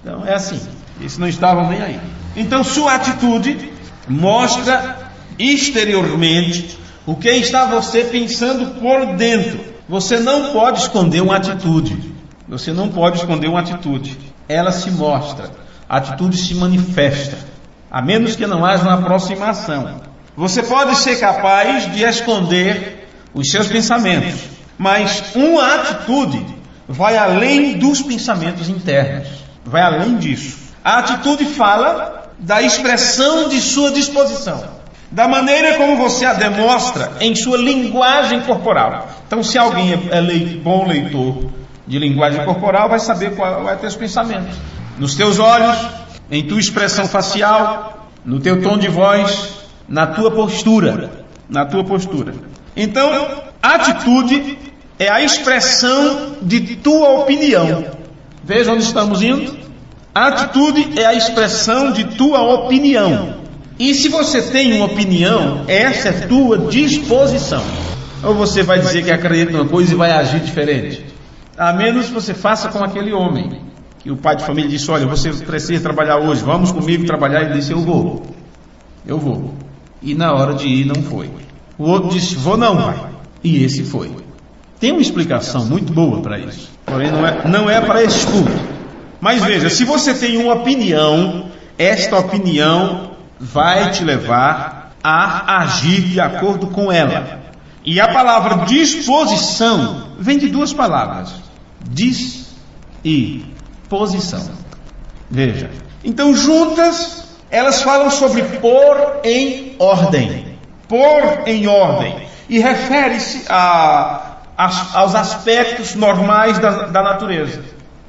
Então é assim, eles não estavam nem aí. Então sua atitude mostra exteriormente o que está você pensando por dentro. Você não pode esconder uma atitude. Você não pode esconder uma atitude. Ela se mostra. A atitude se manifesta. A menos que não haja uma aproximação. Você pode ser capaz de esconder os seus pensamentos. Mas uma atitude vai além dos pensamentos internos. Vai além disso. A atitude fala da expressão de sua disposição, da maneira como você a demonstra em sua linguagem corporal. Então, se alguém é bom leitor de linguagem corporal, vai saber qual é teus pensamentos. Nos teus olhos, em tua expressão facial, no teu tom de voz, na tua postura. Na tua postura. Então, atitude é a expressão de tua opinião. Veja onde estamos indo. A atitude é a expressão de tua opinião. E se você tem uma opinião, essa é tua disposição. Ou você vai dizer que acredita numa coisa e vai agir diferente. A menos que você faça como aquele homem, que o pai de família disse: olha, você precisa trabalhar hoje, vamos comigo trabalhar. Ele disse: eu vou. E na hora de ir não foi. O outro disse: vou não, vai. E esse foi. Tem uma explicação muito boa para isso. Porém não é para esse estudo. Mas veja, se você tem uma opinião, esta opinião vai te levar a agir de acordo com ela. E a palavra disposição vem de duas palavras: dis e posição. Veja. Então, juntas, elas falam sobre pôr em ordem. Pôr em ordem. E refere-se aos aspectos normais da natureza.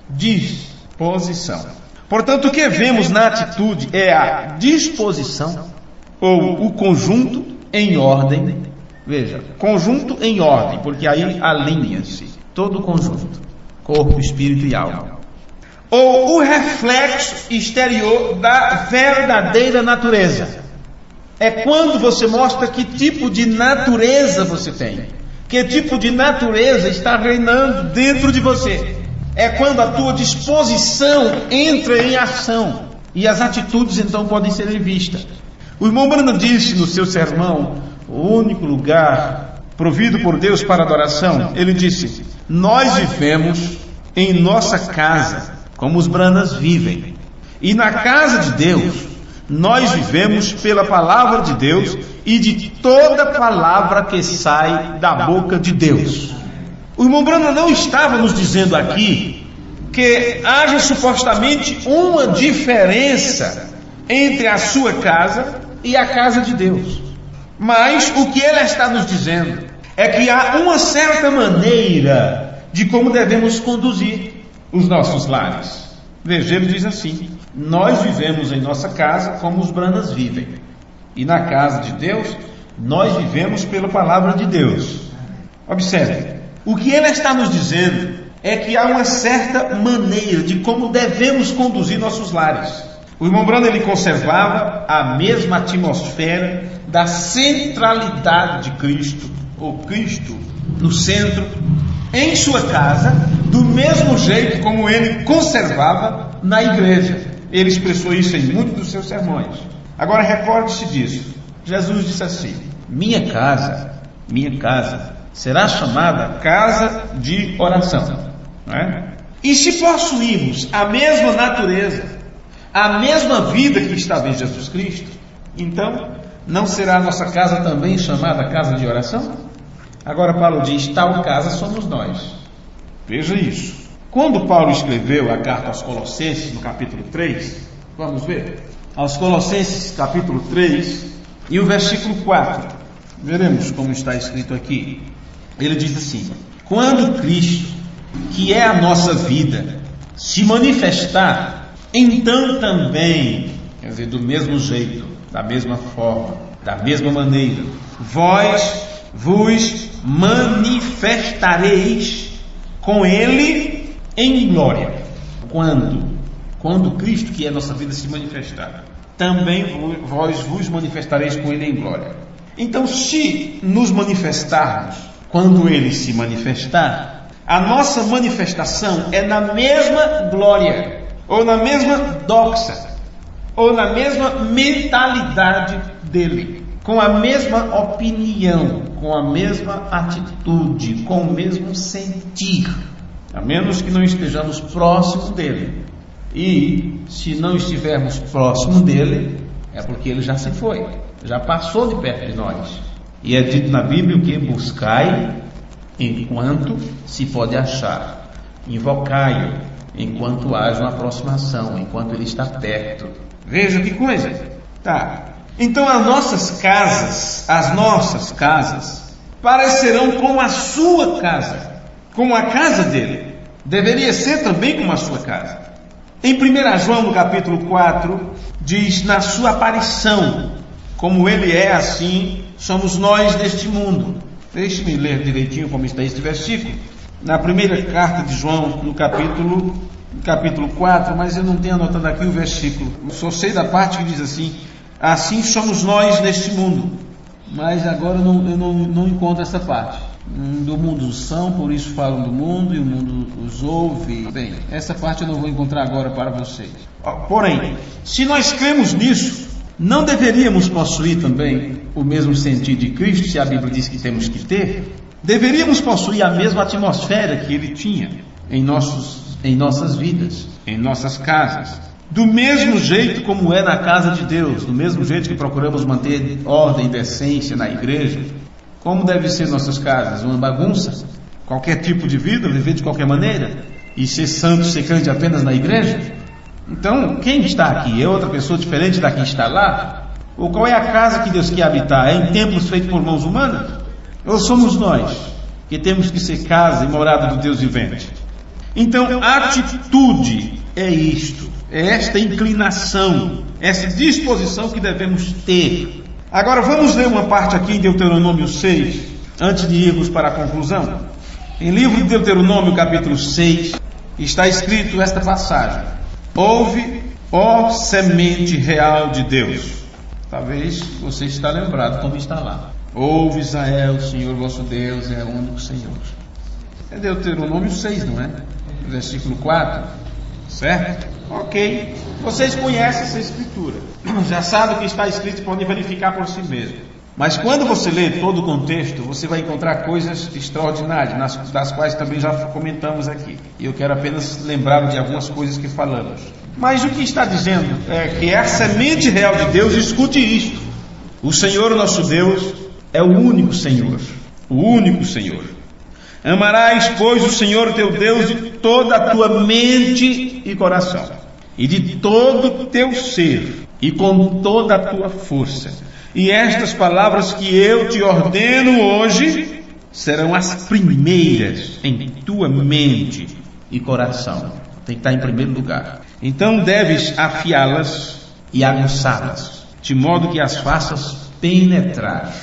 Disposição. Portanto, o que vemos na atitude é a disposição, ou o conjunto em ordem. Veja, conjunto em ordem, porque aí alinha-se todo o conjunto, corpo, espírito e alma. Ou o reflexo exterior da verdadeira natureza. É quando você mostra que tipo de natureza você tem, que tipo de natureza está reinando dentro de você. É quando a tua disposição entra em ação, e as atitudes então podem ser vistas. O irmão Branham disse no seu sermão, o único lugar provido por Deus para adoração, ele disse: nós vivemos em nossa casa como os Branhams vivem, e na casa de Deus nós vivemos pela palavra de Deus e de toda palavra que sai da boca de Deus. O irmão Branham não estava nos dizendo aqui que haja supostamente uma diferença entre a sua casa e a casa de Deus. Mas o que ele está nos dizendo é que há uma certa maneira de como devemos conduzir os nossos lares. Veja, ele diz assim: nós vivemos em nossa casa como os Branhams vivem, e na casa de Deus nós vivemos pela palavra de Deus. Observe, o que ele está nos dizendo é que há uma certa maneira de como devemos conduzir nossos lares. O irmão Branham, ele conservava a mesma atmosfera da centralidade de Cristo, ou Cristo no centro, em sua casa, do mesmo jeito como ele conservava na igreja. Ele expressou isso em muitos dos seus sermões. Agora recorde-se disso. Jesus disse assim: minha casa será chamada casa de oração. Não é? E se possuímos a mesma natureza, a mesma vida que estava em Jesus Cristo, então não será a nossa casa também chamada casa de oração? Agora Paulo diz: tal casa somos nós. Veja isso. Quando Paulo escreveu a carta aos Colossenses, no capítulo 3, vamos ver? Aos Colossenses, capítulo 3, e o versículo 4. Veremos como está escrito aqui. Ele diz assim: quando Cristo, que é a nossa vida, se manifestar, então também, quer dizer, do mesmo jeito, da mesma forma, da mesma maneira, vós vos manifestareis com Ele em glória. Quando Cristo, que é a nossa vida, se manifestar, também vós vos manifestareis com Ele em glória. Então, se nos manifestarmos quando Ele se manifestar, a nossa manifestação é na mesma glória, ou na mesma doxa, ou na mesma mentalidade dele, com a mesma opinião, com a mesma atitude, com o mesmo sentir, a menos que não estejamos próximos dele. E se não estivermos próximo dele, é porque ele já se foi, já passou de perto de nós. E é dito na Bíblia que buscai enquanto se pode achar, invocai-o enquanto haja uma aproximação, enquanto ele está perto. Veja que coisa. Tá. Então as nossas casas parecerão como a sua casa, como a casa dele. Deveria ser também como a sua casa. Em 1 João, no capítulo 4, diz: na sua aparição, como ele é, assim somos nós neste mundo. Deixe-me ler direitinho como está este versículo. Na primeira carta de João, no capítulo 4, mas eu não tenho anotado aqui o versículo. Só sei da parte que diz assim: assim somos nós neste mundo. Mas agora eu não encontro essa parte. Do mundo são, por isso falam do mundo, e o mundo os ouve. Bem, essa parte eu não vou encontrar agora para vocês. Porém, se nós cremos nisso, não deveríamos possuir também o mesmo sentido de Cristo, se a Bíblia diz que temos que ter? Deveríamos possuir a mesma atmosfera que ele tinha em nossas vidas, em nossas casas. Do mesmo jeito como é na casa de Deus, do mesmo jeito que procuramos manter ordem e decência na igreja. Como devem ser nossas casas? Uma bagunça? Qualquer tipo de vida, viver de qualquer maneira? E ser santo, ser crente apenas na igreja? Então, quem está aqui? É outra pessoa diferente da que está lá? Ou qual é a casa que Deus quer habitar? É em templos feitos por mãos humanas? Ou somos nós, que temos que ser casa e morada do Deus vivente? Então, a atitude é isto, é esta inclinação, essa disposição que devemos ter. Agora vamos ler uma parte aqui em Deuteronômio 6, antes de irmos para a conclusão. Em livro de Deuteronômio, capítulo 6, está escrito esta passagem: ouve, ó semente real de Deus. Talvez você está lembrado como está lá. Ouve, Israel, o Senhor vosso Deus é o único Senhor. É Deuteronômio 6, não é? Versículo 4, certo? Ok, vocês conhecem essa escritura, já sabem o que está escrito, podem verificar por si mesmo. Mas quando você lê todo o contexto, você vai encontrar coisas extraordinárias, das quais também já comentamos aqui. E eu quero apenas lembrar de algumas coisas que falamos. Mas o que está dizendo é que a semente real de Deus, escute isto: o Senhor nosso Deus é o único Senhor, o único Senhor. Amarás, pois, o Senhor teu Deus de toda a tua mente e coração, e de todo o teu ser, e com toda a tua força. E estas palavras que eu te ordeno hoje serão as primeiras em tua mente e coração. Tem que estar em primeiro lugar. Então deves afiá-las e aguçá-las, de modo que as faças penetrar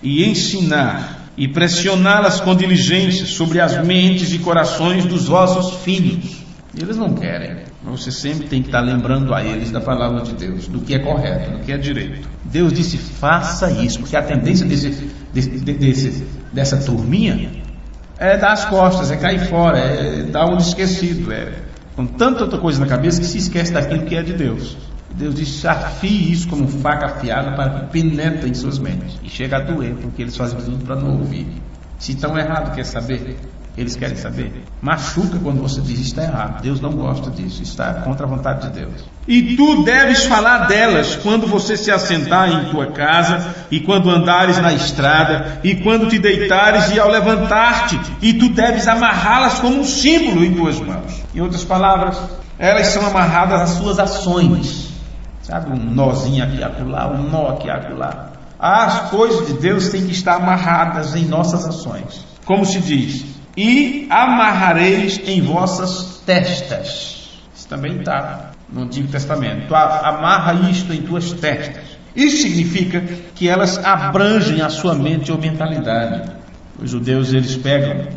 e ensinar e pressioná-las com diligência sobre as mentes e corações dos vossos filhos. Eles não querem. Você sempre tem que estar lembrando a eles da palavra de Deus, do que é correto, do que é direito. Deus disse: faça isso, porque a tendência dessa turminha é dar as costas, é cair fora, é dar um esquecido, é com tanta outra coisa na cabeça que se esquece daquilo que é de Deus. Deus disse: afie isso como faca afiada para que penetre em suas mentes. E chega a doer, porque eles fazem tudo para não ouvir. Se estão errados, quer saber? Eles querem saber. Machuca quando você diz está errado. Deus não gosta disso, está contra a vontade de Deus. E tu deves falar delas quando você se assentar em tua casa, e quando andares na estrada, e quando te deitares e ao levantar-te, e tu deves amarrá-las como um símbolo em tuas mãos. Em outras palavras, elas são amarradas às suas ações. Sabe, um nozinho aqui acolá, um nó aqui acolá. As coisas de Deus têm que estar amarradas em nossas ações. Como se diz: e amarrareis em vossas testas. Isso também está no Antigo Testamento. Tu amarra isto em tuas testas. Isso significa que elas abrangem a sua mente ou mentalidade. Os judeus, eles pegam,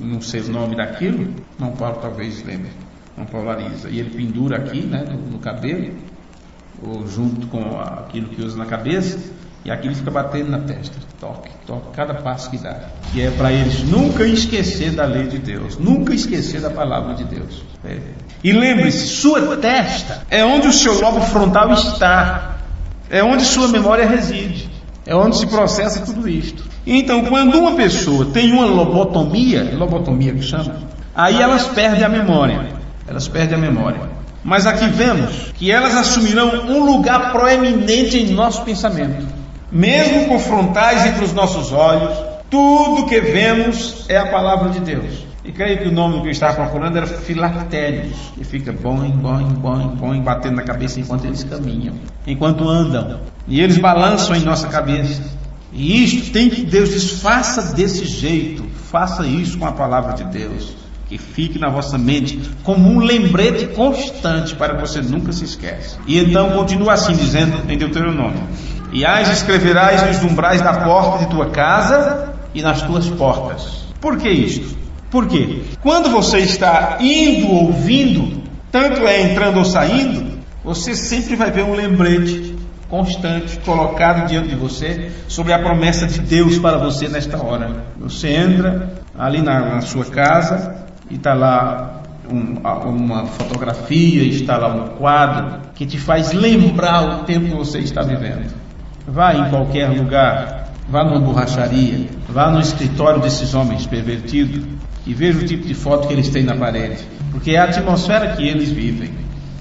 não sei o nome daquilo, não Paulo talvez lembre, não polariza, e ele pendura aqui, né, no cabelo, ou junto com aquilo que usa na cabeça, e aquilo fica batendo na testa, toque, cada passo que dá. Que é para eles nunca esquecer da lei de Deus, nunca esquecer da palavra de Deus. E lembre-se, sua testa é onde o seu lobo frontal está, é onde sua memória reside, é onde se processa tudo isto. Então, quando uma pessoa tem uma lobotomia que chama, aí elas perdem a memória, Mas aqui vemos que elas assumirão um lugar proeminente em nosso pensamento. Mesmo com frontais entre os nossos olhos, tudo que vemos é a palavra de Deus. E creio que o nome que eu estava procurando era filactérios, que fica boing, batendo na cabeça enquanto eles caminham, enquanto andam. E eles balançam em nossa cabeça. E isto tem que, Deus diz, faça desse jeito, faça isso com a palavra de Deus, que fique na vossa mente como um lembrete constante para que você nunca se esqueça. E então continua assim dizendo em Deuteronômio: e as escreverás nos umbrais da porta de tua casa e nas tuas portas. Por que isto? Porque quando você está indo ou vindo, tanto é entrando ou saindo, você sempre vai ver um lembrete constante colocado diante de você sobre a promessa de Deus para você nesta hora. Você entra ali na sua casa e está lá uma fotografia, está lá um quadro que te faz lembrar o tempo que você está vivendo. Vá em qualquer lugar, vá numa borracharia, vá no escritório desses homens pervertidos e veja o tipo de foto que eles têm na parede, porque é a atmosfera que eles vivem,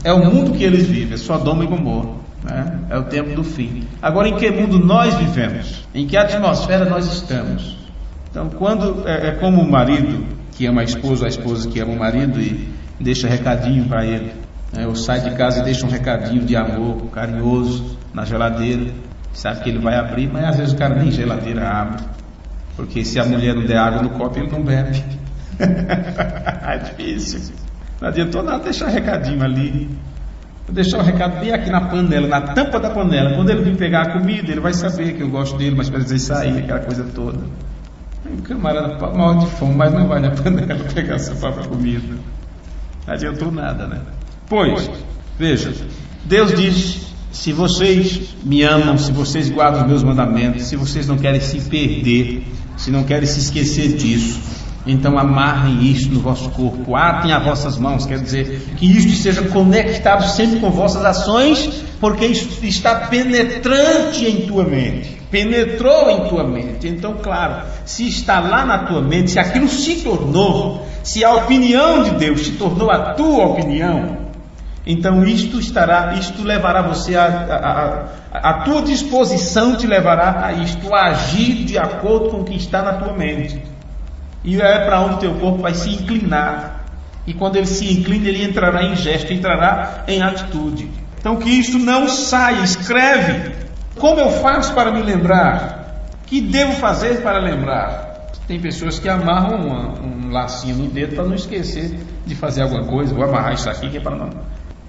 é o mundo que eles vivem, é Sodoma e Gomorra, né? É o tempo do fim. Agora, em que mundo nós vivemos? Em que atmosfera nós estamos? Então, quando é como o marido que ama a esposa que ama o marido e deixa recadinho para ele, né? Ou sai de casa e deixa um recadinho de amor carinhoso na geladeira, sabe que ele vai abrir, mas às vezes o cara nem geladeira abre, porque se a mulher não der água no copo, ele não bebe. É difícil. Não adiantou nada deixar recadinho ali. Vou deixar o recado bem aqui na panela, na tampa da panela. Quando ele vir pegar a comida, ele vai saber que eu gosto dele, mas precisa sair, aquela coisa toda. O camarada morre de fome, mas não vai na panela pegar a sua própria comida. Não adiantou nada, né? Pois, veja, Deus diz: se vocês me amam, se vocês guardam os meus mandamentos, se vocês não querem se perder, se não querem se esquecer disso, então amarrem isto no vosso corpo, atem as vossas mãos, quer dizer, que isto esteja conectado sempre com vossas ações, porque isto está penetrante em tua mente, penetrou em tua mente. Então, claro, se está lá na tua mente, se aquilo se tornou, se a opinião de Deus se tornou a tua opinião, então isto levará você a tua disposição te levará a isto, a agir de acordo com o que está na tua mente. E é para onde o teu corpo vai se inclinar. E quando ele se inclina, ele entrará em gesto, entrará em atitude. Então que isto não saia. Escreve. Como eu faço para me lembrar? Que devo fazer para lembrar? Tem pessoas que amarram um lacinho no dedo para não esquecer de fazer alguma coisa. Vou amarrar isso aqui que é para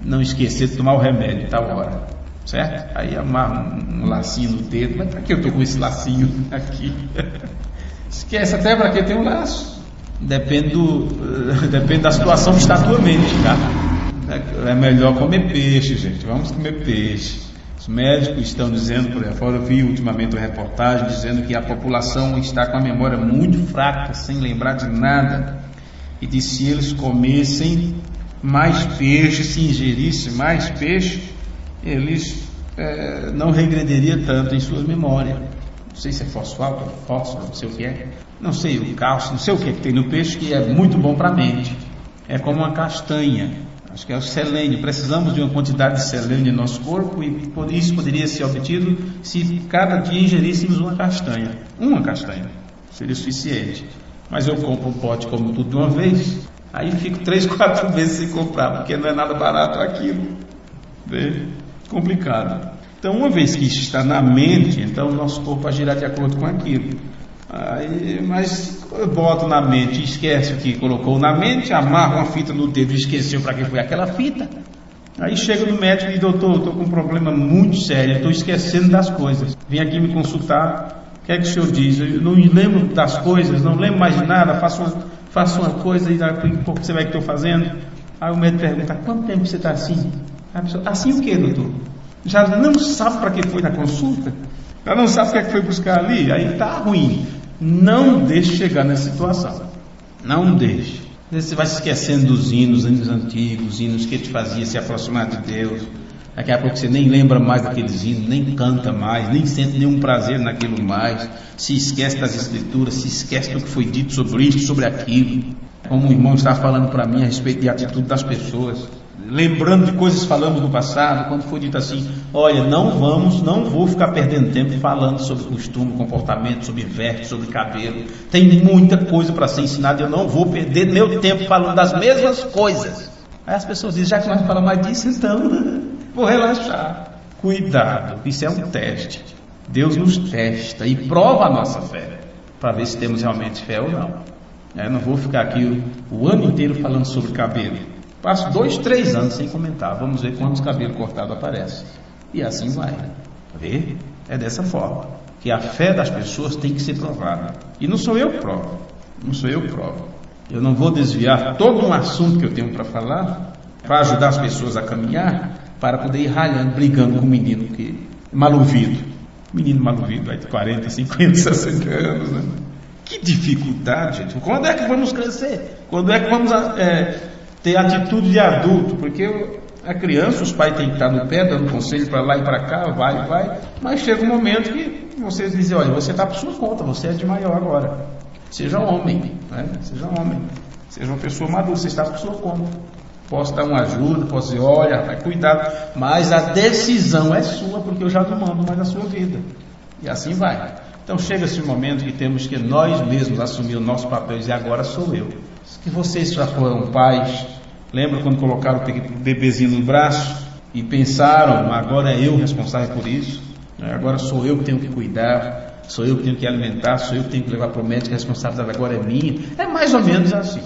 não esquecer de tomar o remédio tal hora. Certo? Aí amarra um lacinho no dedo. Mas para que eu estou com esse lacinho aqui? Esquece até para que tem um laço. Depende da situação que está a tua mente, tá? É melhor comer peixe, gente. Vamos comer peixe. Os médicos estão dizendo, por exemplo, eu vi ultimamente uma reportagem dizendo que a população está com a memória muito fraca, sem lembrar de nada. E que se eles comessem mais peixe, se ingerissem mais peixe, eles não regrederiam tanto em sua memória. Não sei se é fósforo, não sei o que é. Não sei, o cálcio, não sei o que tem no peixe, que é muito bom para a mente. É como uma castanha. Acho que é o selênio. Precisamos de uma quantidade de selênio no nosso corpo e isso poderia ser obtido se cada dia ingeríssemos uma castanha. Uma castanha seria suficiente. Mas eu compro um pote como tudo de uma vez, aí fico 3, 4 vezes sem comprar, porque não é nada barato aquilo. Vê? Complicado. Então, uma vez que isso está na mente, então o nosso corpo vai girar de acordo com aquilo. Mas eu boto na mente, esquece o que colocou na mente, amarra uma fita no dedo e esqueceu para que foi aquela fita. Aí chega no médico e diz: doutor, eu estou com um problema muito sério, estou esquecendo das coisas. Vem aqui me consultar, o que é que o senhor diz? Eu não me lembro das coisas, não lembro mais de nada, faço uma coisa e daqui a pouco você vai o que estou fazendo. Aí o médico pergunta: quanto tempo você está assim? A pessoa: assim o que, doutor? Já não sabe para que foi na consulta, já não sabe o que é que foi buscar ali, aí está ruim. Não deixe chegar nessa situação, não deixe. Você vai se esquecendo dos hinos antigos, hinos que te fazia se aproximar de Deus. Daqui a pouco você nem lembra mais daqueles hinos, nem canta mais, nem sente nenhum prazer naquilo mais, se esquece das escrituras, se esquece do que foi dito sobre isto, sobre aquilo. Como o irmão está falando para mim a respeito de atitude das pessoas, lembrando de coisas que falamos no passado, quando foi dito assim: olha, não vou ficar perdendo tempo falando sobre costume, comportamento, sobre veste, sobre cabelo. Tem muita coisa para ser ensinada, eu não vou perder meu tempo falando das mesmas coisas. Aí as pessoas dizem: já que nós não falamos mais disso, então vou relaxar. Cuidado, isso é um teste. Deus nos testa e prova a nossa fé, para ver se temos realmente fé ou não. Eu não vou ficar aqui o ano inteiro falando sobre cabelo. Passo 2, 3 anos sem comentar. Vamos ver quantos cabelos cortados aparecem. E assim vai. Vê? É dessa forma que a fé das pessoas tem que ser provada. E não sou eu que provo. Não sou eu que provo. Eu não vou desviar todo um assunto que eu tenho para falar, para ajudar as pessoas a caminhar, para poder ir ralhando, brigando com o menino maluvido. Menino maluvido, aí de 40, 50, 60 anos. Né? Que dificuldade, gente. Quando é que vamos crescer? Quando é que vamos ter atitude de adulto? Porque a criança, os pais têm que estar no pé, dando conselho para lá e para cá, vai, mas chega um momento que vocês dizem: olha, você está por sua conta, você é de maior agora, seja homem, né? Seja uma pessoa madura, você está por sua conta. Posso dar uma ajuda, posso dizer: olha, vai cuidado, mas a decisão é sua, porque eu já não mando mais a sua vida. E assim vai. Então chega-se um momento que temos que nós mesmos assumir o nosso papel e dizer: agora sou eu. Que vocês já foram pais, lembra quando colocaram o bebezinho no braço e pensaram: agora é eu responsável por isso, agora sou eu que tenho que cuidar, sou eu que tenho que alimentar, sou eu que tenho que levar para o médico, a responsabilidade agora é minha. É mais ou menos assim.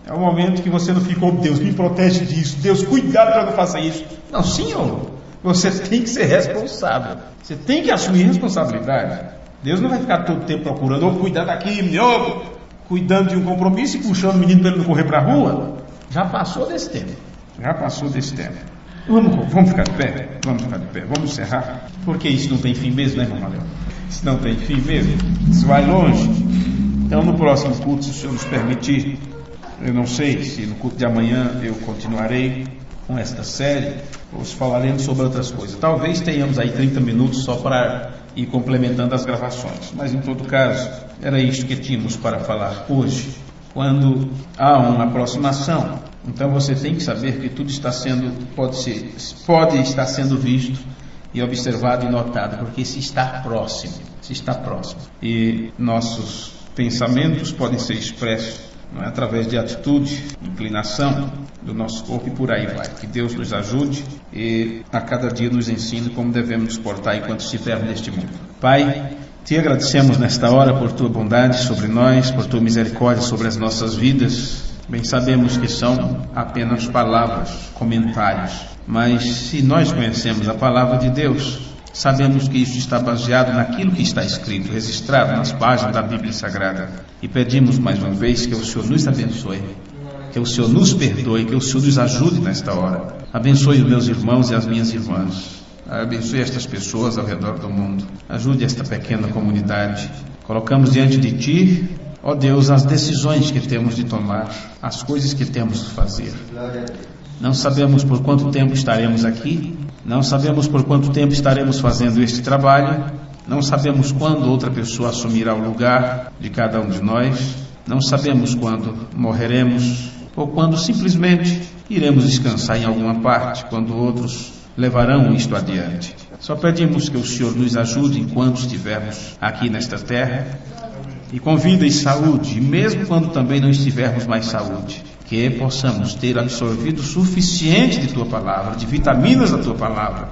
É o momento que você não fica, oh, Deus, me protege disso, Deus, cuidado para não fazer isso. Não, senhor, você tem que ser responsável. Você tem que assumir responsabilidade. Deus não vai ficar todo tempo procurando, ou cuidar daqui, cuidando de um compromisso e puxando o menino para ele não correr para a rua. Já passou desse tempo. Vamos ficar de pé? Vamos encerrar. Porque isso não tem fim mesmo, né, irmão Valeu? Isso não tem fim mesmo. Isso vai longe. Então, no próximo culto, se o Senhor nos permitir, eu não sei se no culto de amanhã eu continuarei com esta série, ou se falaremos sobre outras coisas. Talvez tenhamos aí 30 minutos só para ir complementando as gravações. Mas, em todo caso, era isto que tínhamos para falar hoje. Quando há uma aproximação, então você tem que saber que tudo está sendo, pode estar sendo visto e observado e notado, porque se está próximo. E nossos pensamentos podem ser expressos, não é, através de atitude, inclinação do nosso corpo e por aí vai. Que Deus nos ajude e a cada dia nos ensine como devemos nos portar enquanto estivermos neste mundo. Pai, te agradecemos nesta hora por tua bondade sobre nós, por tua misericórdia sobre as nossas vidas. Bem sabemos que são apenas palavras, comentários, mas se nós conhecemos a palavra de Deus, sabemos que isso está baseado naquilo que está escrito, registrado nas páginas da Bíblia Sagrada. E pedimos mais uma vez que o Senhor nos abençoe, que o Senhor nos perdoe, que o Senhor nos ajude nesta hora. Abençoe os meus irmãos e as minhas irmãs. Abençoe estas pessoas ao redor do mundo. Ajude esta pequena comunidade. Colocamos diante de Ti, ó Deus, as decisões que temos de tomar, as coisas que temos de fazer. Não sabemos por quanto tempo estaremos aqui, não sabemos por quanto tempo estaremos fazendo este trabalho, não sabemos quando outra pessoa assumirá o lugar de cada um de nós, não sabemos quando morreremos ou quando simplesmente iremos descansar em alguma parte, quando outros levarão isto adiante. Só pedimos que o Senhor nos ajude enquanto estivermos aqui nesta terra, e com vida e saúde, e mesmo quando também não estivermos mais saúde, que possamos ter absorvido o suficiente de Tua Palavra, de vitaminas da Tua Palavra,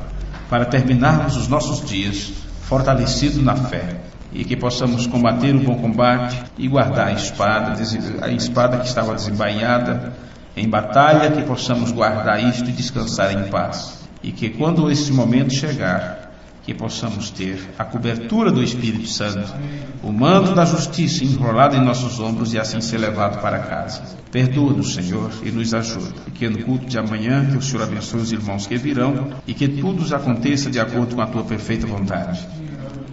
para terminarmos os nossos dias fortalecidos na fé, e que possamos combater o bom combate e guardar a espada que estava desembainhada em batalha, que possamos guardar isto e descansar em paz, e que quando esse momento chegar, que possamos ter a cobertura do Espírito Santo, o manto da justiça enrolado em nossos ombros e assim ser levado para casa. Perdoa-nos, Senhor, e nos ajuda. E que no culto de amanhã, que o Senhor abençoe os irmãos que virão e que tudo aconteça de acordo com a Tua perfeita vontade.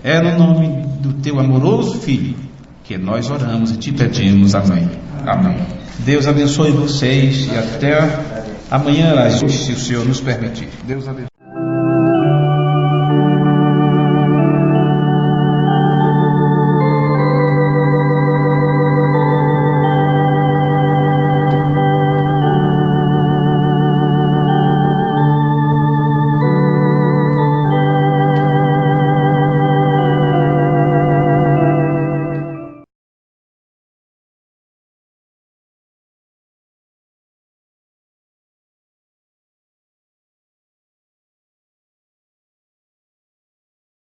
É no nome do Teu amoroso Filho que nós oramos e Te pedimos. Amém. Amém. Deus abençoe vocês e até amanhã, se o Senhor nos permitir. Deus abençoe.